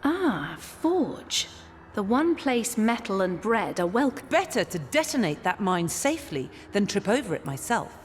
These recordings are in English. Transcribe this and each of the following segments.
Ah, forge. The one place metal and bread are welcome. Better to detonate that mine safely than trip over it myself.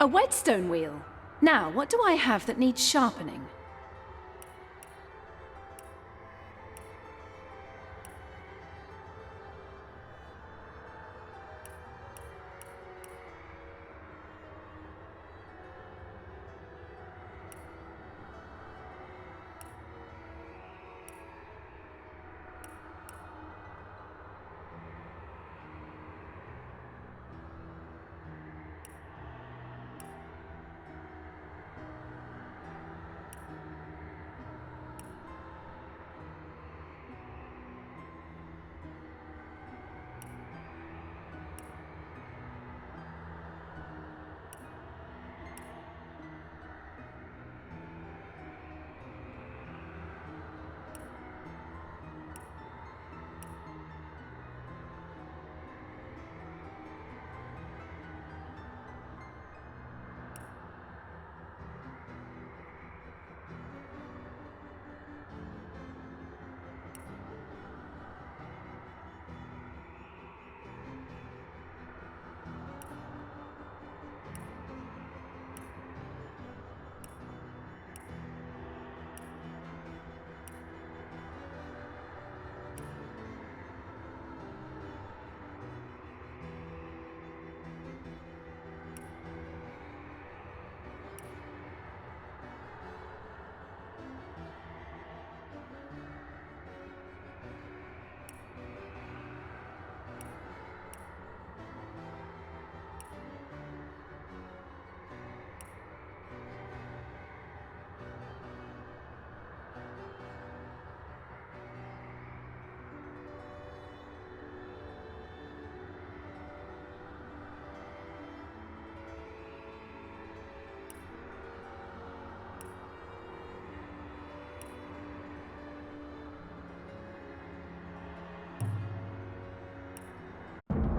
A whetstone wheel. Now, what do I have that needs sharpening?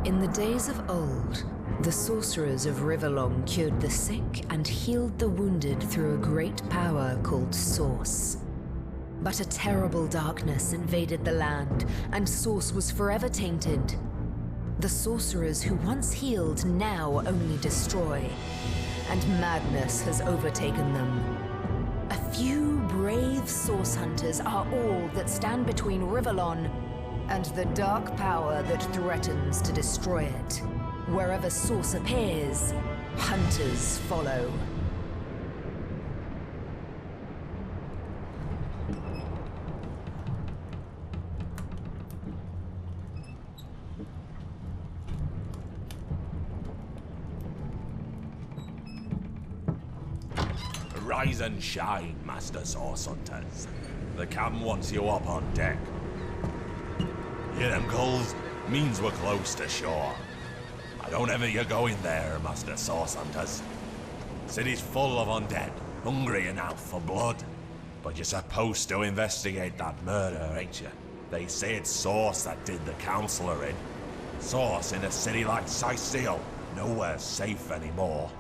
In the days of old, the sorcerers of Rivellon cured the sick and healed the wounded through a great power called Source. But a terrible darkness invaded the land, and Source was forever tainted. The sorcerers who once healed now only destroy, and madness has overtaken them. A few brave Source hunters are all that stand between Rivellon and the dark power that threatens to destroy it. Wherever Source appears, hunters follow. Rise and shine, Master Source Hunters. The cam wants you up on deck. Hear them gulls? Means we're close to shore. I don't ever you go in there, Master Source Hunters. City's full of undead, hungry enough for blood. But you're supposed to investigate that murder, ain't you? They say it's Source that did the Counselor in. Source in a city like Cyseal, nowhere safe anymore.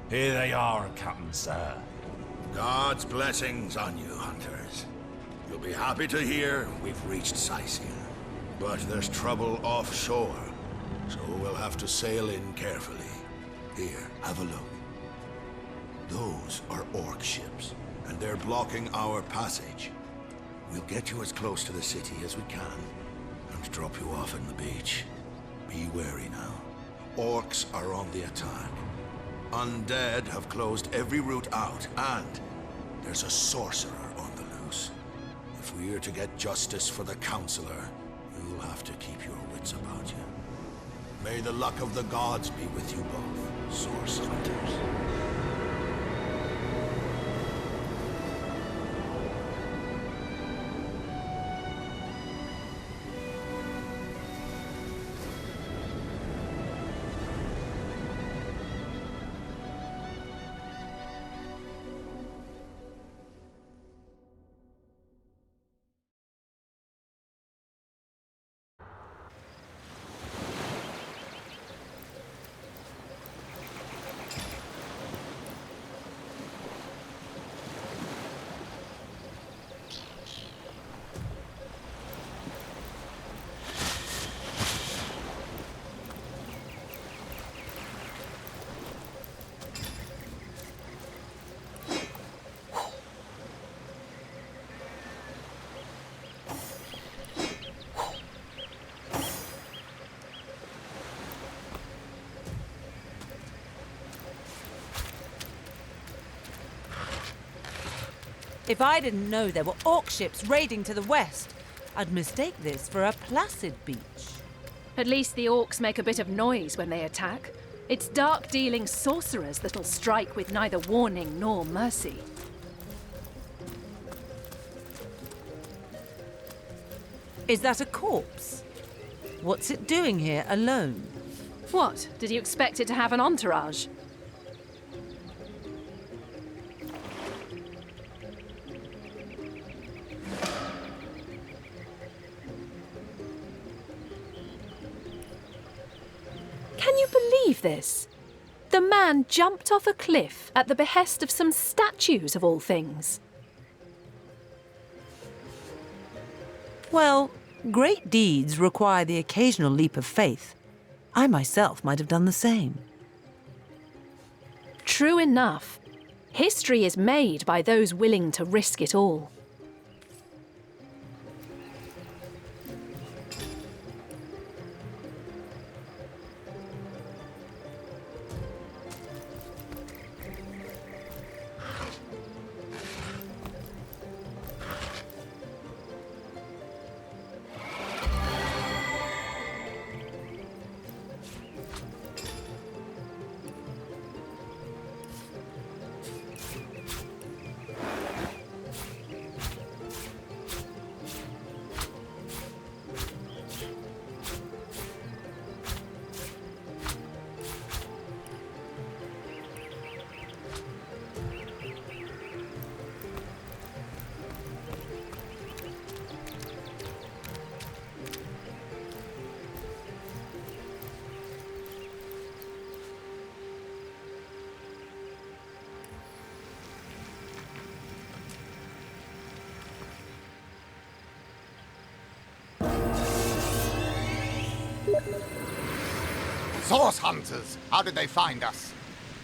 Here they are, Captain Sir. God's blessings on you, hunters. You'll be happy to hear we've reached Cyseal. But there's trouble offshore, so we'll have to sail in carefully. Here, have a look. Those are orc ships, and they're blocking our passage. We'll get you as close to the city as we can, and drop you off on the beach. Be wary now. Orcs are on the attack. Undead have closed every route out, and there's a sorcerer on the loose. If we're to get justice for the Counselor, you'll have to keep your wits about you. May the luck of the gods be with you both, Source Hunters. If I didn't know there were orc ships raiding to the west, I'd mistake this for a placid beach. At least the orcs make a bit of noise when they attack. It's dark-dealing sorcerers that'll strike with neither warning nor mercy. Is that a corpse? What's it doing here alone? What? Did you expect it to have an entourage? Can you believe this? The man jumped off a cliff at the behest of some statues, of all things. Well, great deeds require the occasional leap of faith. I myself might have done the same. True enough. History is made by those willing to risk it all. Source hunters! How did they find us?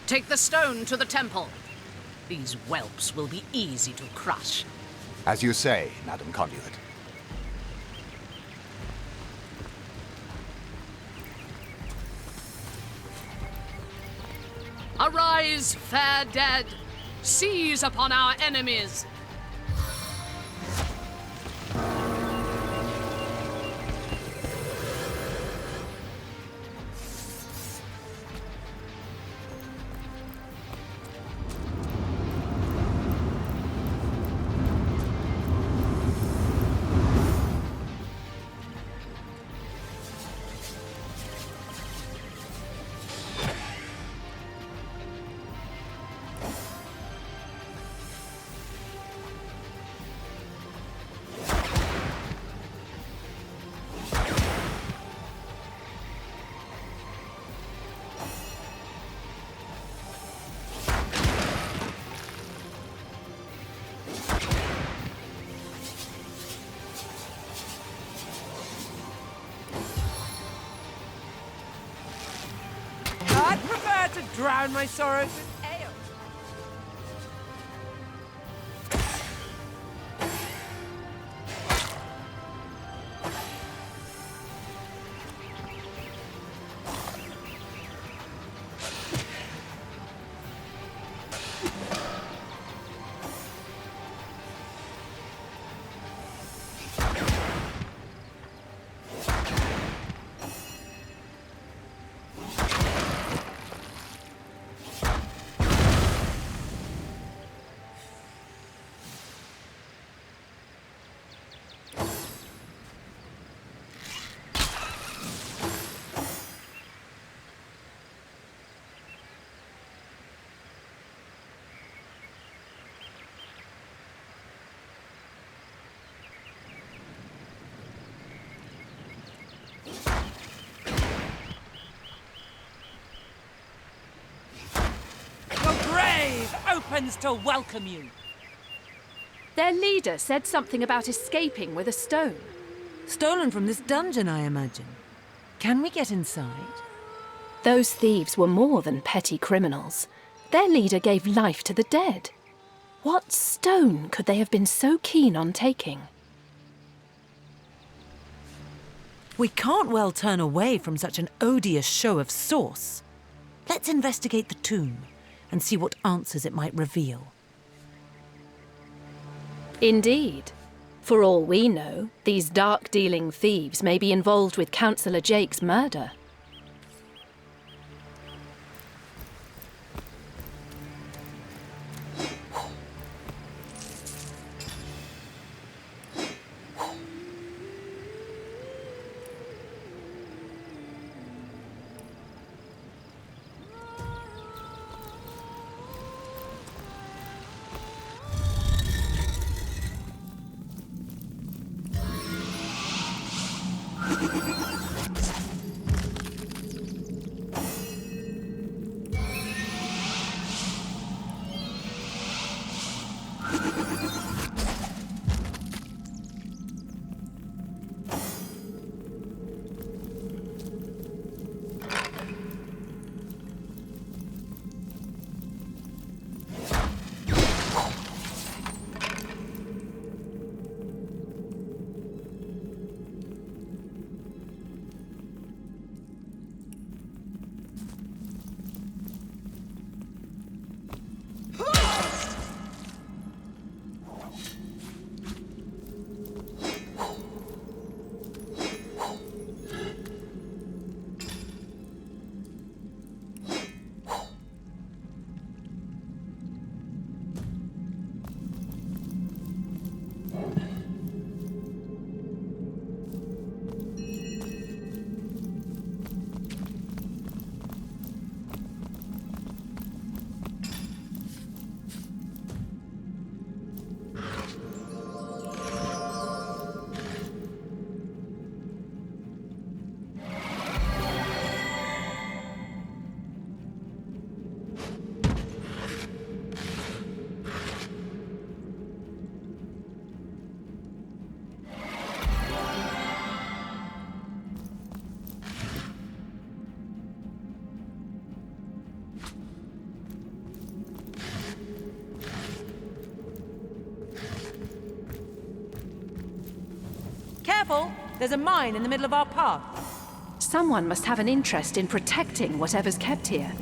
Take the stone to the temple. These whelps will be easy to crush. As you say, Madam Conduit. Arise, fair dead! Seize upon our enemies! drown my sorrows with ale. Opens to welcome you. Their leader said something about escaping with a stone. Stolen from this dungeon, I imagine. Can we get inside? Those thieves were more than petty criminals. Their leader gave life to the dead. What stone could they have been so keen on taking? We can't well turn away from such an odious show of sauce. Let's investigate the tomb and see what answers it might reveal. Indeed. For all we know, these dark-dealing thieves may be involved with Councillor Jake's murder. Careful! There's a mine in the middle of our path. Someone must have an interest in protecting whatever's kept here.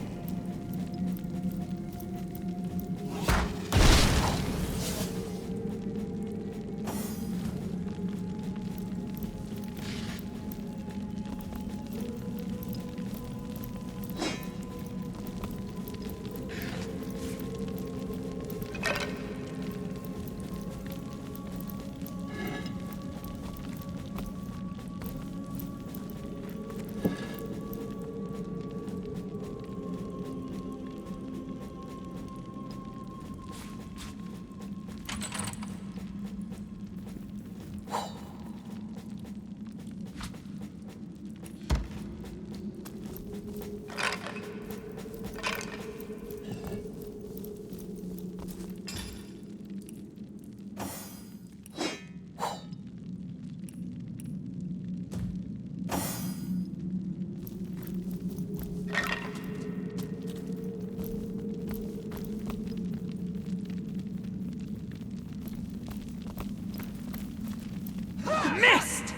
Missed!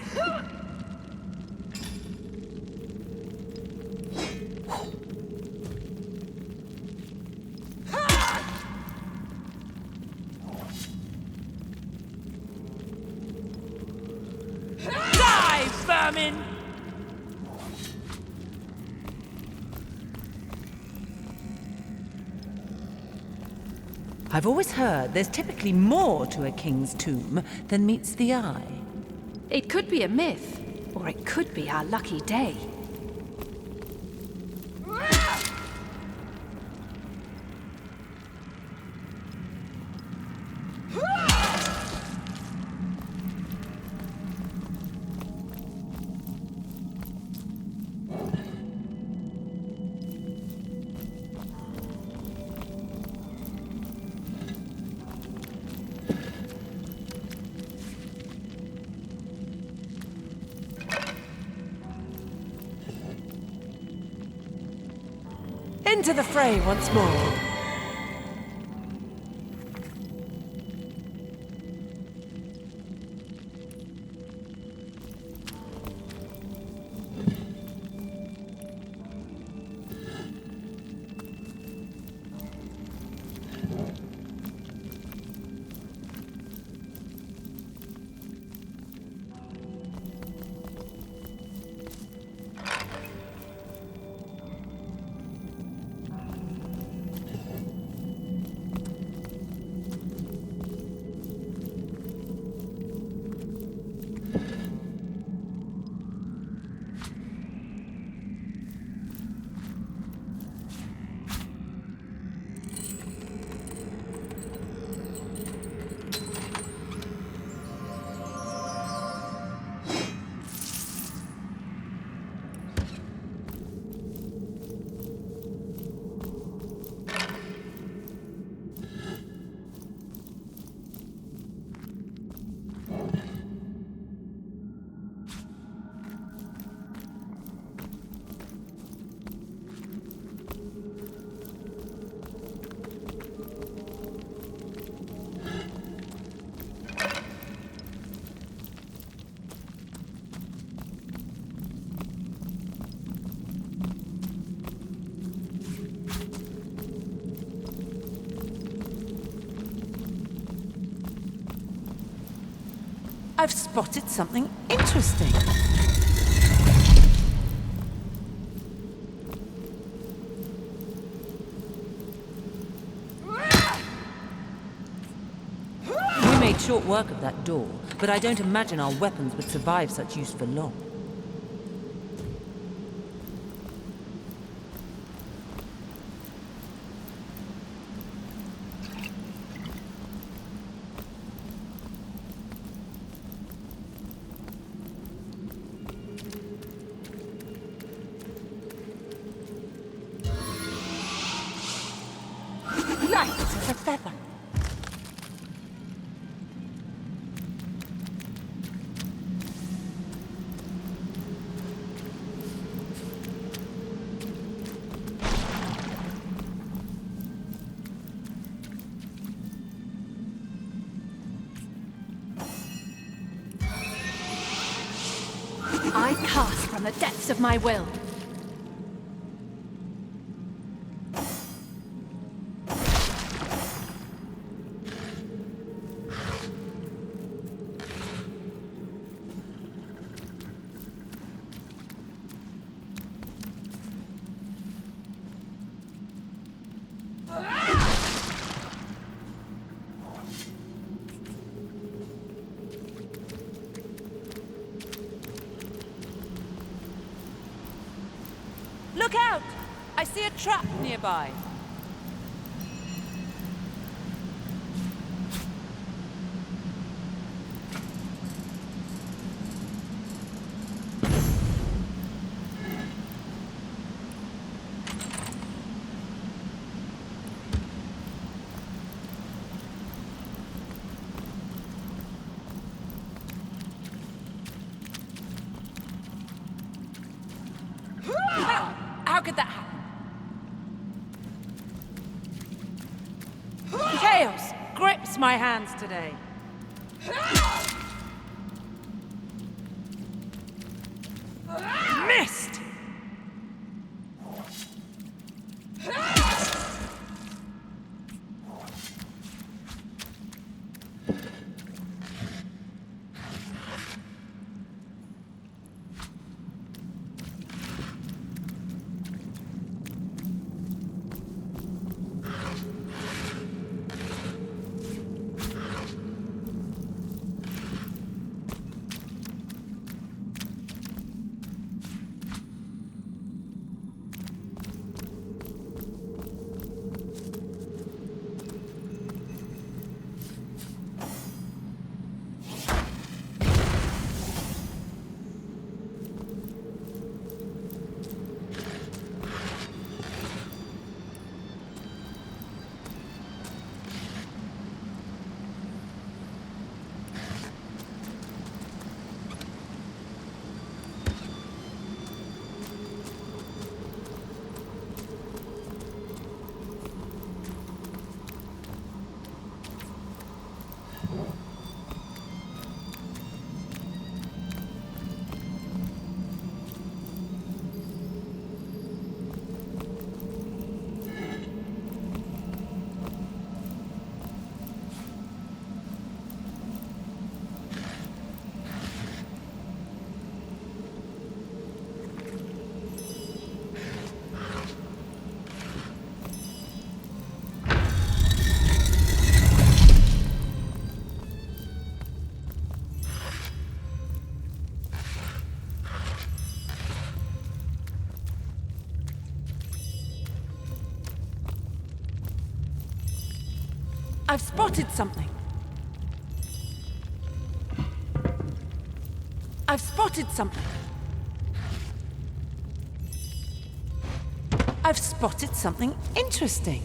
Die, vermin! I've always heard there's typically more to a king's tomb than meets the eye. It could be a myth, or it could be our lucky day. Into the fray once more. I've spotted something interesting. We made short work of that door, but I don't imagine our weapons would survive such use for long. Light as a feather. I cast from the depths of my will. Look out! I see a trap nearby. How could that happen? Chaos grips my hands today. Missed! I've spotted something. I've spotted something. I've spotted something interesting.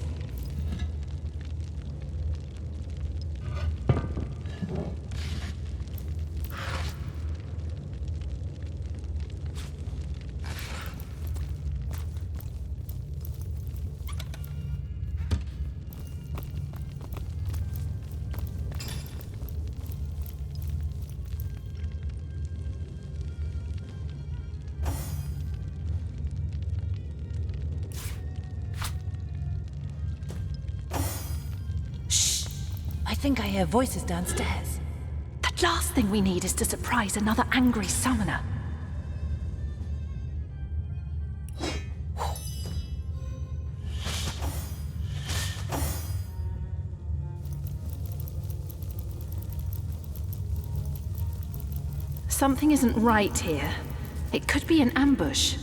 I think I hear voices downstairs. The last thing we need is to surprise another angry summoner. Something isn't right here. It could be an ambush.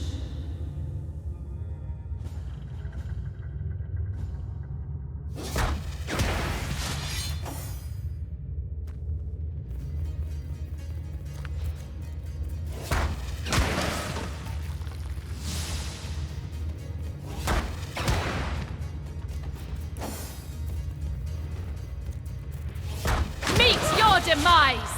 Demise!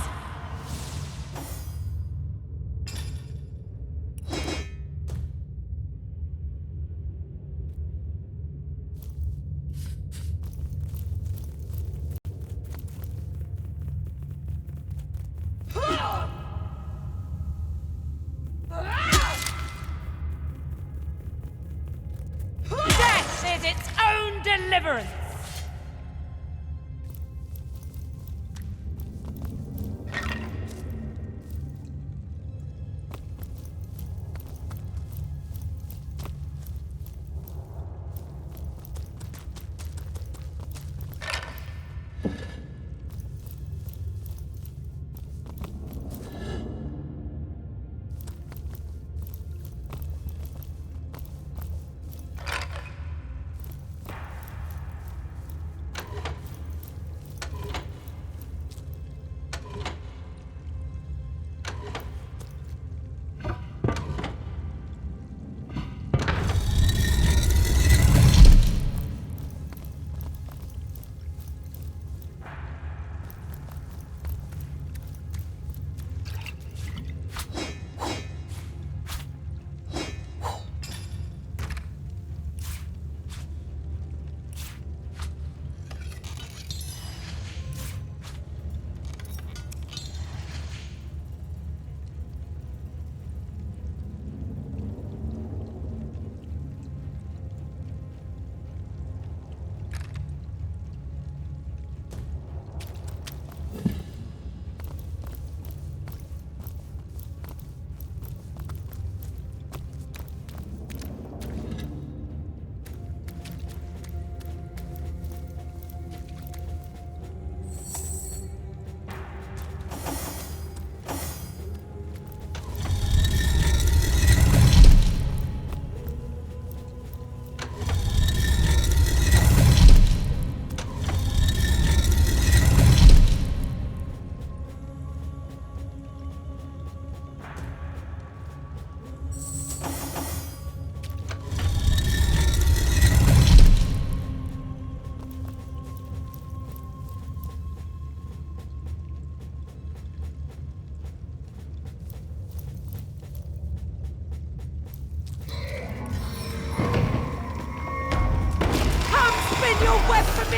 Death is its own deliverance!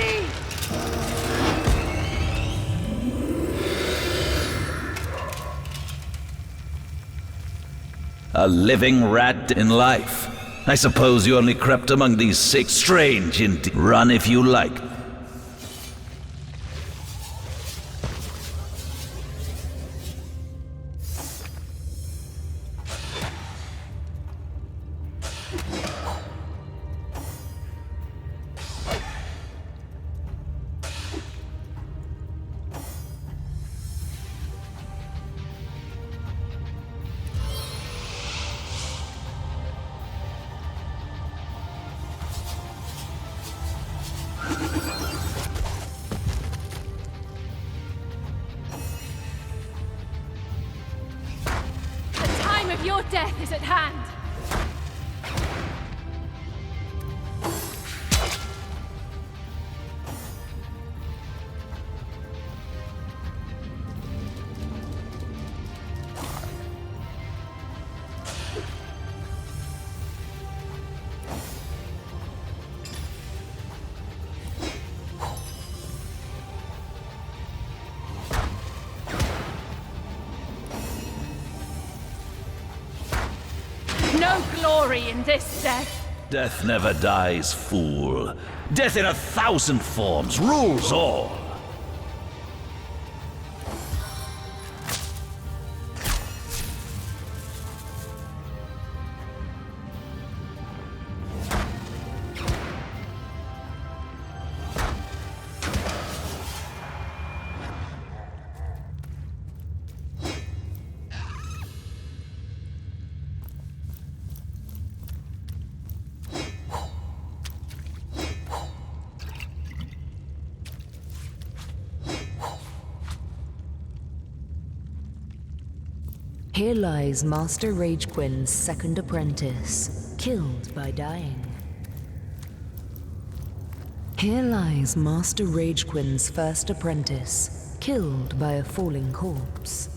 me! A living rat in life. I suppose you only crept among these sick, strange indeed. Run if you like. Your death is at hand! No glory in this death! Death never dies, fool. Death in 1,000 forms rules all. Here lies Master Ragequin's second apprentice, killed by dying. Here lies Master Ragequin's first apprentice, killed by a falling corpse.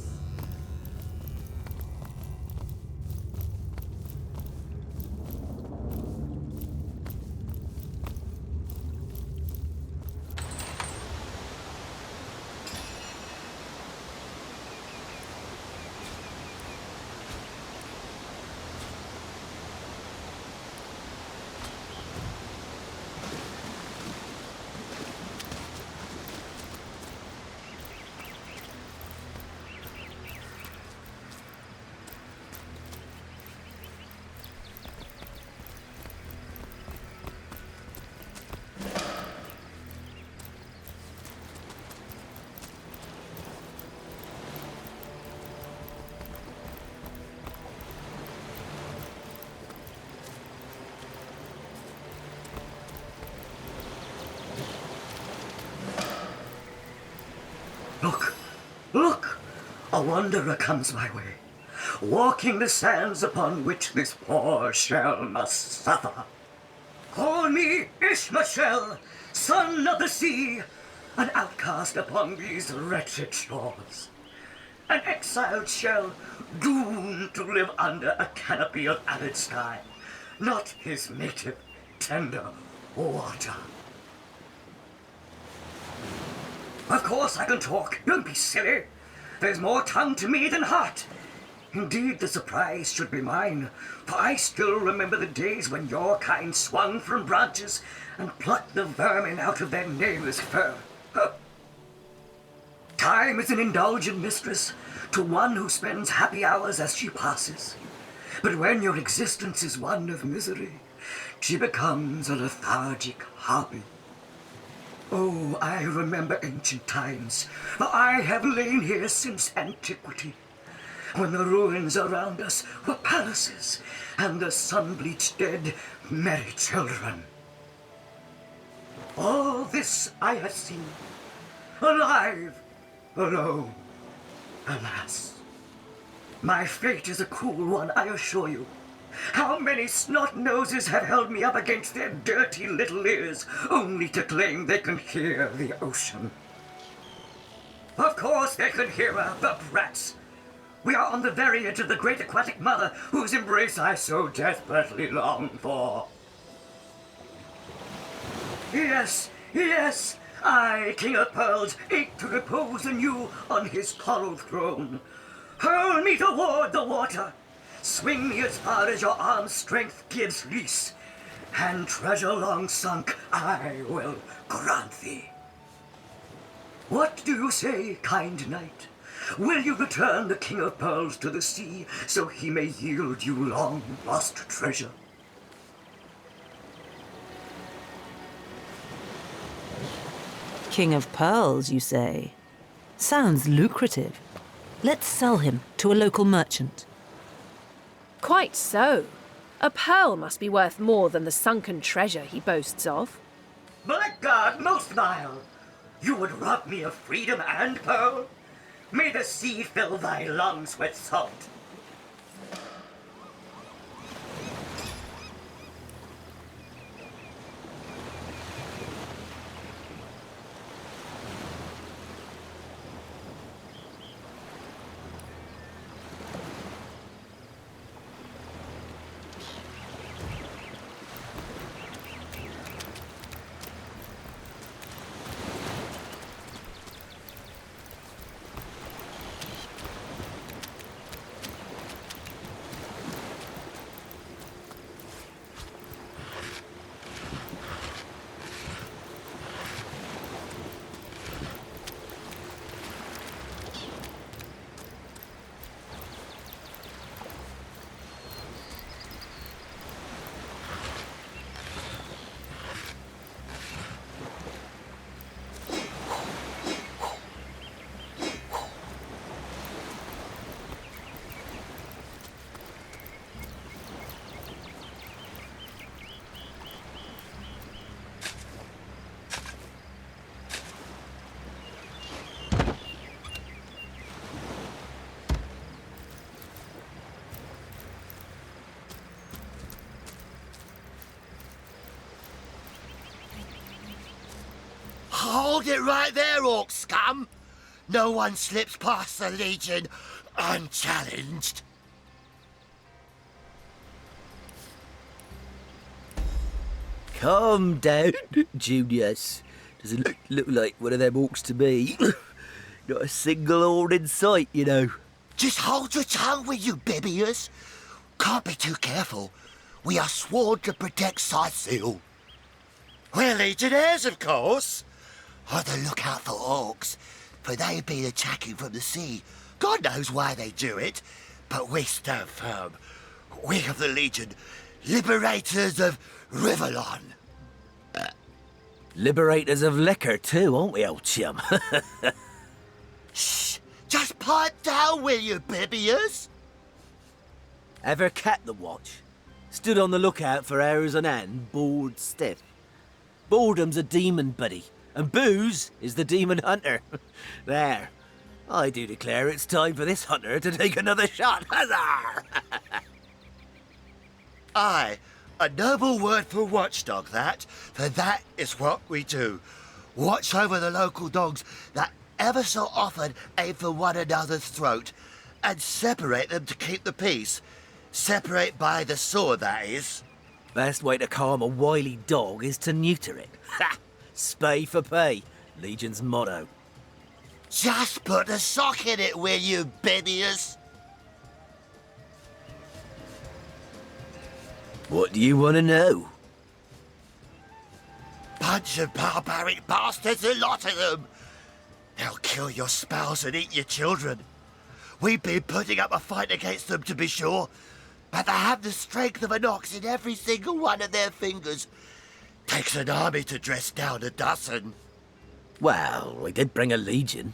Look! Look! A wanderer comes my way, walking the sands upon which this poor shell must suffer. Call me Ishmashell, son of the sea, an outcast upon these wretched shores. An exiled shell, doomed to live under a canopy of arid sky, not his native, tender water. Of course I can talk. Don't be silly. There's more tongue to me than heart. Indeed, the surprise should be mine, for I still remember the days when your kind swung from branches and plucked the vermin out of their nameless fur. Huh. Time is an indulgent mistress to one who spends happy hours as she passes. But when your existence is one of misery, she becomes a lethargic harpy. Oh, I remember ancient times, for I have lain here since antiquity, when the ruins around us were palaces, and the sun-bleached dead merry children. All this I have seen, alive, alone. Alas, my fate is a cruel one, I assure you. How many snot-noses have held me up against their dirty little ears, only to claim they can hear the ocean? Of course they can hear her, the brats. We are on the very edge of the great aquatic mother, whose embrace I so desperately long for. Yes, Yes, I, King of Pearls, ache to repose anew on his coral throne. Hurl me toward the water. Swing me as far as your arm's strength gives lease. And treasure long sunk I will grant thee. What do you say, kind knight? Will you return the King of Pearls to the sea, so he may yield you long-lost treasure? King of Pearls, you say? Sounds lucrative. Let's sell him to a local merchant. Quite so. A pearl must be worth more than the sunken treasure he boasts of. Blackguard, most vile! You would rob me of freedom and pearl? May the sea fill thy lungs with salt. Hold it right there, orc scum! No one slips past the Legion unchallenged. Calm down, Junius. Doesn't look like one of them orcs to me. Not a single horn in sight, you know. Just hold your tongue, will you, Bibius? Can't be too careful. We are sworn to protect Cyseal. We're Legionnaires, of course. On the lookout for orcs, for they've been attacking from the sea. God knows why they do it, but we stand firm. We of the Legion, liberators of Rivellon. Liberators of liquor too, aren't we, old chum? Shh! Just pipe down, will you, Bibius? Ever kept the watch? Stood on the lookout for hours on end, bored stiff. Boredom's a demon, buddy, and booze is the demon hunter. There. I do declare it's time for this hunter to take another shot. Huzzah! Aye, a noble word for watchdog, that, for that is what we do. Watch over the local dogs that ever so often aim for one another's throat, and separate them to keep the peace. Separate by the sword, that is. Best way to calm a wily dog is to neuter it. Ha! Spay for pay, Legion's motto. Just put a sock in it, will you, Bibius? What do you want to know? Bunch of barbaric bastards, a lot of them. They'll kill your spouse and eat your children. We've been putting up a fight against them, to be sure, but they have the strength of an ox in every single one of their fingers. Takes an army to dress down a dozen. Well, we did bring a legion.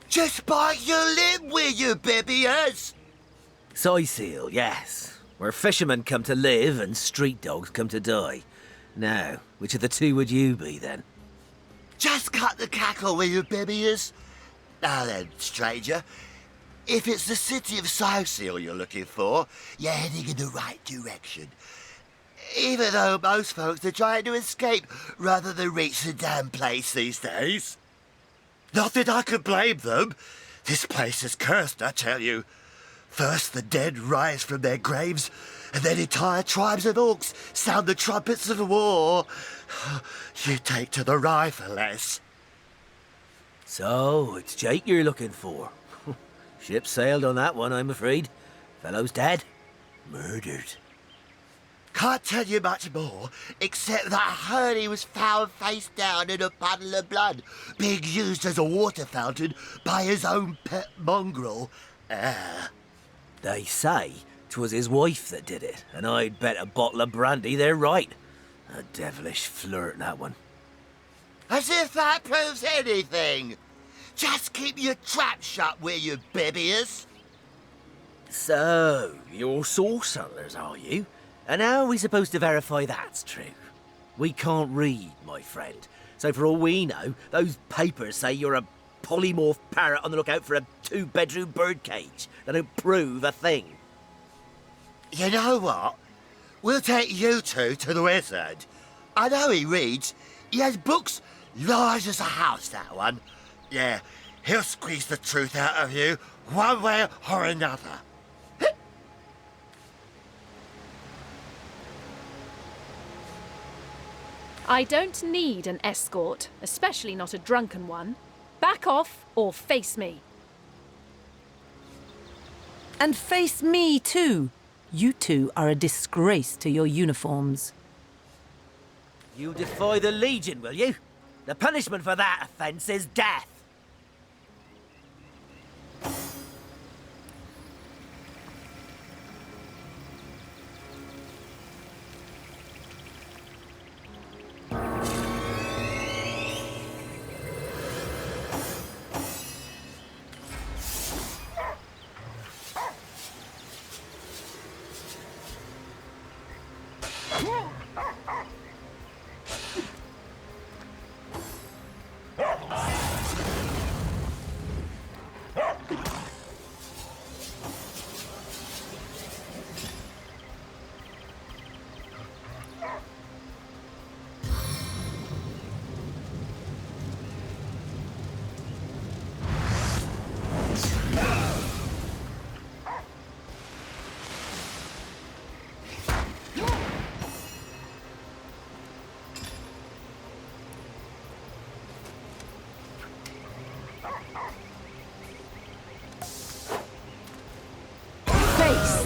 Just bite your lip, will you, Bibius? Cyseal, yes. Where fishermen come to live and street dogs come to die. Now, which of the two would you be, then? Just cut the cackle, will you, Bibius? Now then, stranger, if it's the city of Cyseal you're looking for, you're heading in the right direction. Even though most folks are trying to escape rather than reach the damn place these days. Not that I could blame them. This place is cursed, I tell you. First the dead rise from their graves, and then entire tribes of orcs sound the trumpets of war. You take to the rifle, Les. So, it's Jake you're looking for. Ship sailed on that one, I'm afraid. Fellow's dead. Murdered. Can't tell you much more, except that I heard he was found face down in a puddle of blood, being used as a water fountain by his own pet mongrel. They say 'twas his wife that did it, and I'd bet a bottle of brandy they're right. A devilish flirt, that one. As if that proves anything! Just keep your trap shut, will you, Bibius? So, you're source hunters, are you? And how are we supposed to verify that's true? We can't read, my friend. So for all we know, those papers say you're a polymorph parrot on the lookout for a 2-bedroom birdcage. They don't prove a thing. You know what? We'll take you two to the wizard. I know he reads. He has books large as a house, that one. Yeah, he'll squeeze the truth out of you, one way or another. I don't need an escort, especially not a drunken one. Back off or face me. And face me too. You two are a disgrace to your uniforms. You defy the Legion, will you? The punishment for that offence is death.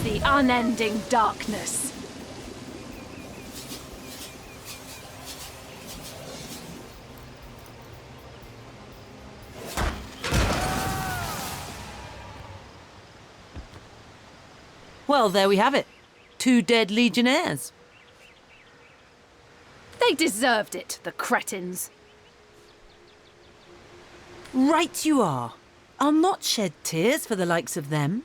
The unending darkness. Well, there we have it. 2 dead legionnaires. They deserved it, the cretins. Right you are. I'll not shed tears for the likes of them.